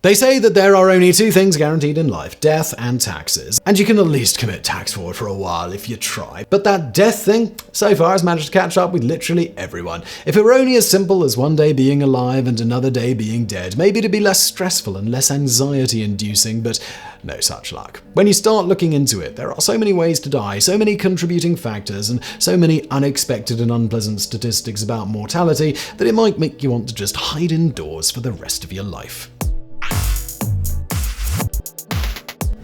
They say that there are only two things guaranteed in life, death and taxes. And you can at least commit tax fraud for a while if you try. But that death thing, so far, has managed to catch up with literally everyone. If it were only as simple as one day being alive and another day being dead, maybe it'd be less stressful and less anxiety-inducing, but no such luck. When you start looking into it, there are so many ways to die, so many contributing factors, and so many unexpected and unpleasant statistics about mortality that it might make you want to just hide indoors for the rest of your life.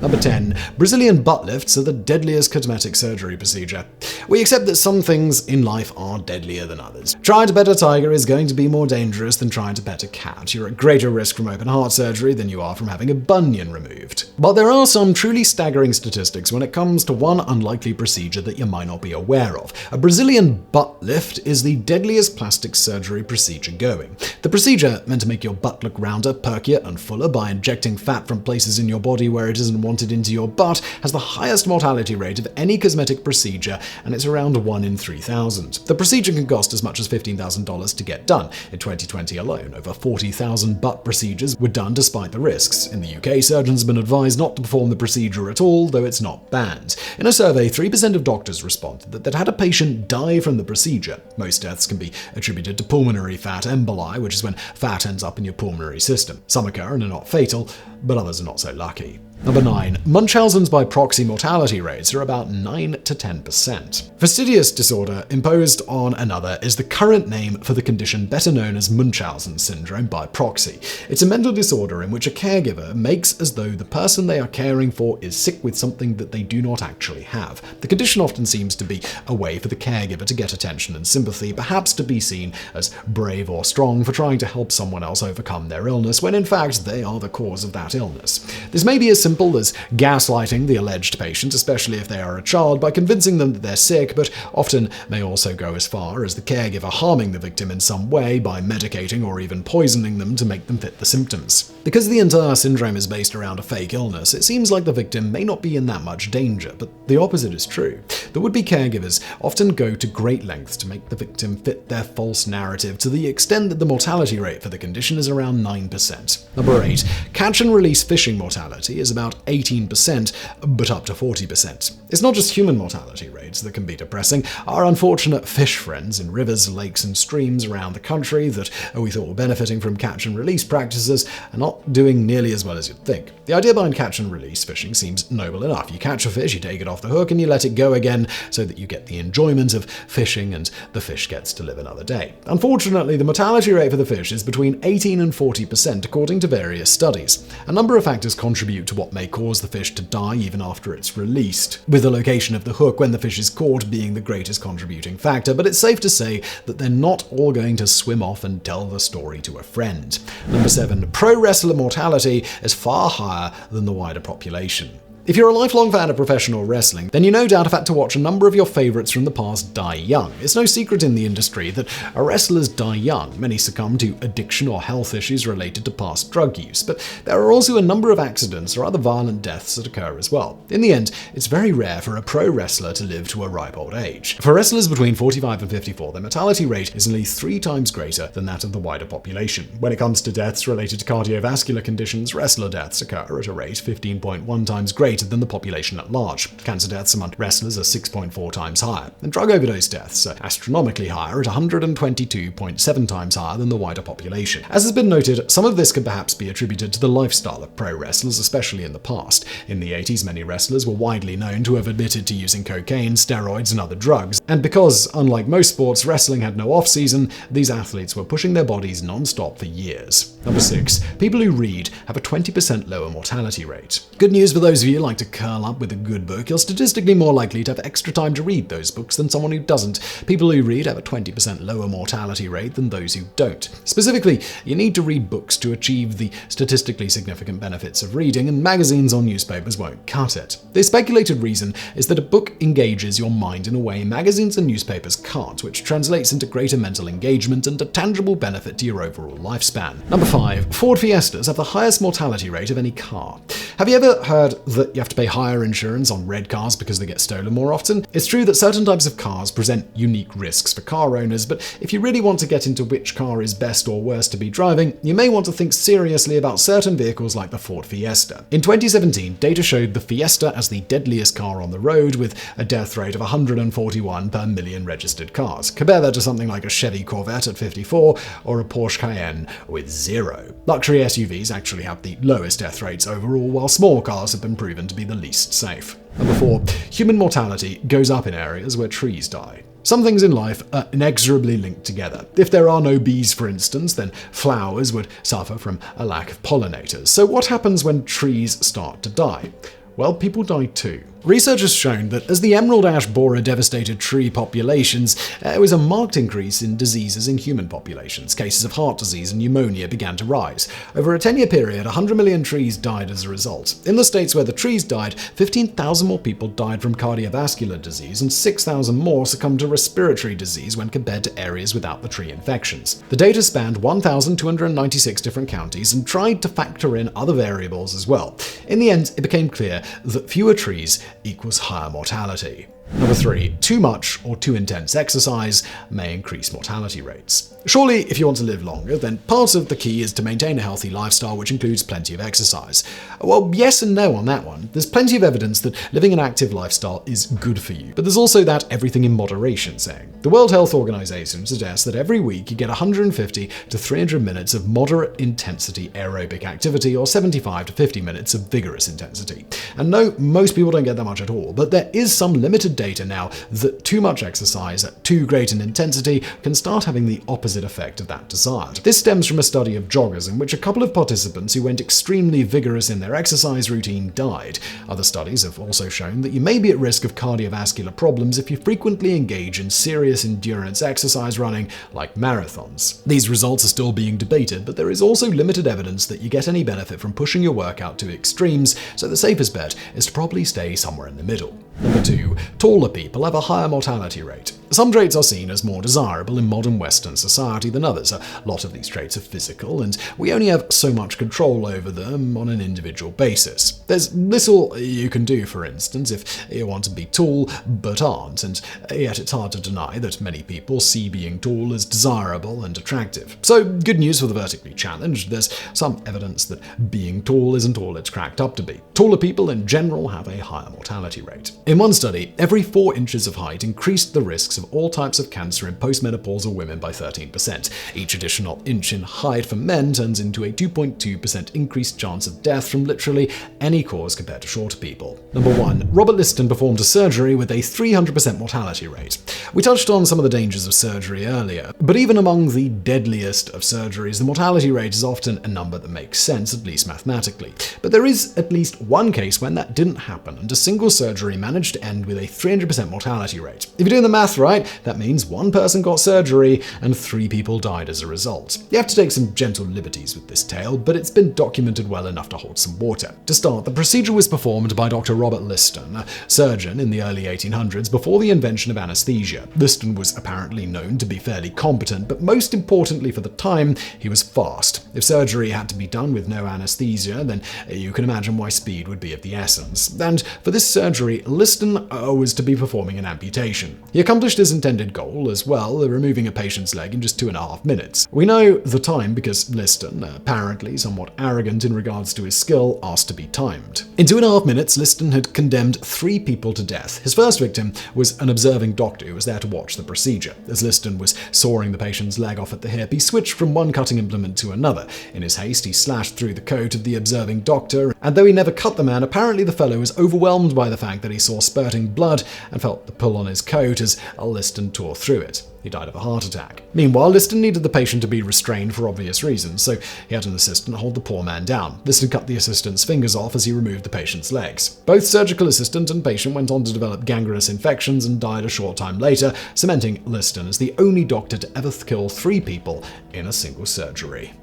Number 10. Brazilian butt lifts are the deadliest cosmetic surgery procedure. We accept that some things in life are deadlier than others. Trying to pet a tiger is going to be more dangerous than trying to pet a cat. You're at greater risk from open heart surgery than you are from having a bunion removed. But there are some truly staggering statistics when it comes to one unlikely procedure that you might not be aware of. A Brazilian butt lift is the deadliest plastic surgery procedure going. The procedure, meant to make your butt look rounder, perkier, and fuller by injecting fat from places in your body where it isn't wanted into your butt, has the highest mortality rate of any cosmetic procedure, and it's around 1 in 3,000. The procedure can cost as much as $15,000 to get done. In 2020 alone, over 40,000 butt procedures were done despite the risks. In the UK, surgeons have been advised not to perform the procedure at all, though it's not banned. In a survey, 3% of doctors responded that they'd had a patient die from the procedure. Most deaths can be attributed to pulmonary fat emboli, which is when fat ends up in your pulmonary system. Some occur and are not fatal, but others are not so lucky. Number 9. Munchausen's by proxy mortality rates are about 9 to 10%. Fastidious disorder imposed on another is the current name for the condition better known as Munchausen syndrome by proxy. It's a mental disorder in which a caregiver makes as though the person they are caring for is sick with something that they do not actually have. The condition often seems to be a way for the caregiver to get attention and sympathy, perhaps to be seen as brave or strong for trying to help someone else overcome their illness, when in fact they are the cause of that illness. This may be as simple as gaslighting the alleged patient, especially if they are a child, by convincing them that they're sick, but often may also go as far as the caregiver harming the victim in some way by medicating or even poisoning them to make them fit the symptoms. Because the entire syndrome is based around a fake illness, it seems like the victim may not be in that much danger, but the opposite is true. The would-be caregivers often go to great lengths to make the victim fit their false narrative, to the extent that the mortality rate for the condition is around 9%. Number 8. Catch and release fishing mortality is about 18%, but up to 40%. It's not just human mortality rates that can be depressing. Our unfortunate fish friends in rivers, lakes, and streams around the country that we thought were benefiting from catch and release practices are not doing nearly as well as you'd think. The idea behind catch and release fishing seems noble enough. You catch a fish, you take it off the hook, and you let it go again so that you get the enjoyment of fishing and the fish gets to live another day. Unfortunately, the mortality rate for the fish is between 18 and 40% according to various studies. A number of factors contribute to what may cause the fish to die even after it's released, with the location of the hook when the fish is caught being the greatest contributing factor, but it's safe to say that they're not all going to swim off and tell the story to a friend. Number 7. Pro wrestler mortality is far higher than the wider population. If you're a lifelong fan of professional wrestling, then you no doubt have had to watch a number of your favorites from the past die young. It's no secret in the industry that wrestlers die young. Many succumb to addiction or health issues related to past drug use, but there are also a number of accidents or other violent deaths that occur as well. In the end, it's very rare for a pro wrestler to live to a ripe old age. For wrestlers between 45 and 54, their mortality rate is nearly 3 times greater than that of the wider population. When it comes to deaths related to cardiovascular conditions, wrestler deaths occur at a rate 15.1 times greater than the population at large. Cancer deaths among wrestlers are 6.4 times higher, and drug overdose deaths are astronomically higher at 122.7 times higher than the wider population. As has been noted, some of this can perhaps be attributed to the lifestyle of pro wrestlers, especially in the past. In the 80s, many wrestlers were widely known to have admitted to using cocaine, steroids, and other drugs, and because, unlike most sports, wrestling had no off-season, these athletes were pushing their bodies non-stop for years. Number 6. People who read have a 20% lower mortality rate. Good news for those of you who like to curl up with a good book. You're statistically more likely to have extra time to read those books than someone who doesn't. People who read have a 20% lower mortality rate than those who don't. Specifically, you need to read books to achieve the statistically significant benefits of reading, and magazines or newspapers won't cut it. The speculated reason is that a book engages your mind in a way magazines and newspapers can't, which translates into greater mental engagement and a tangible benefit to your overall lifespan. Number 5. Ford Fiestas have the highest mortality rate of any car. Have you ever heard that that you have to pay higher insurance on red cars because they get stolen more often. It's true that certain types of cars present unique risks for car owners, but if you really want to get into which car is best or worst to be driving, you may want to think seriously about certain vehicles like the Ford Fiesta. In 2017, data showed the Fiesta as the deadliest car on the road, with a death rate of 141 per million registered cars. Compare that to something like a Chevy Corvette at 54 or a Porsche Cayenne with 0. Luxury SUVs actually have the lowest death rates overall, while small cars have been proven to be the least safe. Number 4. Human mortality goes up in areas where trees die. Some things in life are inexorably linked together. If there are no bees, for instance, then flowers would suffer from a lack of pollinators. So what happens when trees start to die? Well, people die too. Research has shown that as the emerald ash borer devastated tree populations, there was a marked increase in diseases in human populations. Cases of heart disease and pneumonia began to rise. Over a 10-year period, 100 million trees died as a result. In the states where the trees died, 15,000 more people died from cardiovascular disease and 6,000 more succumbed to respiratory disease when compared to areas without the tree infections. The data spanned 1,296 different counties and tried to factor in other variables as well. In the end, it became clear that fewer trees equals higher mortality. Number 3. Too much or too intense exercise may increase mortality rates. Surely, if you want to live longer, then part of the key is to maintain a healthy lifestyle, which includes plenty of exercise. Well, yes and no on that one. There's plenty of evidence that living an active lifestyle is good for you, but there's also that everything in moderation saying. The World Health Organization suggests that every week you get 150 to 300 minutes of moderate intensity aerobic activity or 75 to 50 minutes of vigorous intensity. And no, most people don't get that much at all, but there is some limited data now that too much exercise at too great an intensity can start having the opposite effect of that desired. This stems from a study of joggers in which a couple of participants who went extremely vigorous in their exercise routine died. Other studies have also shown that you may be at risk of cardiovascular problems if you frequently engage in serious endurance exercise running like marathons. These results are still being debated, but there is also limited evidence that you get any benefit from pushing your workout to extremes, so the safest bet is to probably stay somewhere in the middle. Number 2. Taller people have a higher mortality rate. Some traits are seen as more desirable in modern Western society than others. A lot of these traits are physical, and we only have so much control over them on an individual basis. There's little you can do, for instance, if you want to be tall but aren't, and yet it's hard to deny that many people see being tall as desirable and attractive. So, good news for the vertically challenged. There's some evidence that being tall isn't all it's cracked up to be. Taller people in general have a higher mortality rate. In one study, every 4 inches of height increased the risks of all types of cancer in postmenopausal women by 13%. Each additional inch in height for men turns into a 2.2% increased chance of death from literally any cause compared to shorter people. Number 1. Robert Liston performed a surgery with a 300% mortality rate. We touched on some of the dangers of surgery earlier, but even among the deadliest of surgeries, the mortality rate is often a number that makes sense, at least mathematically. But there is at least one case when that didn't happen, and a single surgery managed to end with a 300% mortality rate. If you're doing the math right, that means 1 person got surgery and 3 people died as a result. You have to take some gentle liberties with this tale, but it's been documented well enough to hold some water. To start, the procedure was performed by Dr. Robert Liston, a surgeon in the early 1800s before the invention of anesthesia. Liston was apparently known to be fairly competent, but most importantly for the time, he was fast. If surgery had to be done with no anesthesia, then you can imagine why speed would be of the essence. And for this surgery, Liston was to be performing an amputation. He accomplished his intended goal as well, removing a patient's leg in just 2.5 minutes. We know the time because Liston, apparently somewhat arrogant in regards to his skill, asked to be timed. In 2.5 minutes, Liston had condemned 3 people to death. His first victim was an observing doctor who was there to watch the procedure. As Liston was sawing the patient's leg off at the hip, he switched from one cutting implement to another. In his haste, he slashed through the coat of the observing doctor, and though he never cut the man, apparently the fellow was overwhelmed by the fact that he saw spurting blood and felt the pull on his coat as Liston tore through it. He died of a heart attack. Meanwhile, Liston needed the patient to be restrained for obvious reasons, so he had an assistant hold the poor man down. Liston cut the assistant's fingers off as he removed the patient's legs. Both surgical assistant and patient went on to develop gangrenous infections and died a short time later, cementing Liston as the only doctor to ever kill 3 people in a single surgery.